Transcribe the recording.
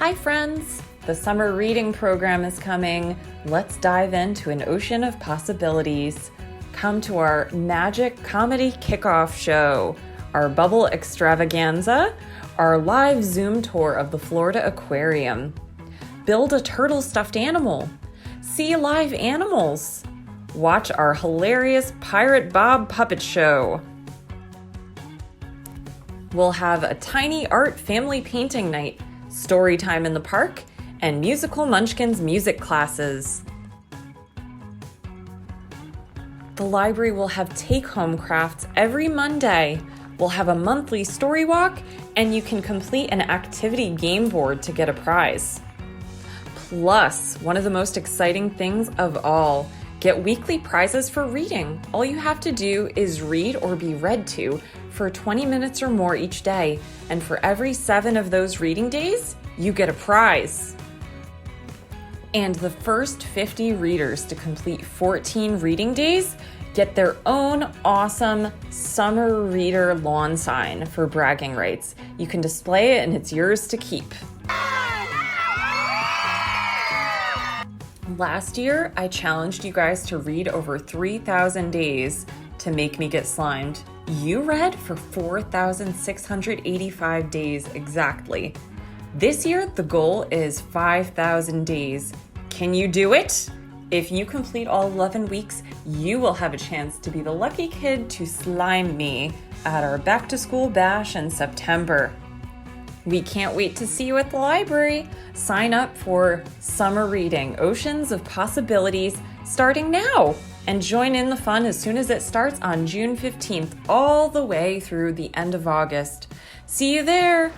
Hi friends! The summer reading program is coming. Let's dive into an ocean of possibilities. Come to our magic comedy kickoff show, our bubble extravaganza, our live Zoom tour of the Florida Aquarium. Build a turtle stuffed animal. See live animals. Watch our hilarious Pirate Bob puppet show. We'll have a tiny art family painting night, story time in the park, and musical Munchkins music classes. The library will have take-home crafts every Monday. We'll have a monthly story walk, and you can complete an activity game board to get a prize. Plus, one of the most exciting things of all, get weekly prizes for reading. All you have to do is read or be read to for 20 minutes or more each day, and for every 7 of those reading days, you get a prize. And the first 50 readers to complete 14 reading days get their own awesome summer reader lawn sign for bragging rights. You can display it and it's yours to keep. Last year, I challenged you guys to read over 3,000 days to make me get slimed. You read for 4,685 days exactly. This year, the goal is 5,000 days. Can you do it? If you complete all 11 weeks, you will have a chance to be the lucky kid to slime me at our back to school bash in September. We can't wait to see you at the library. Sign up for Summer Reading, Oceans of Possibilities, starting now. And join in the fun as soon as it starts on June 15th, all the way through the end of August. See you there!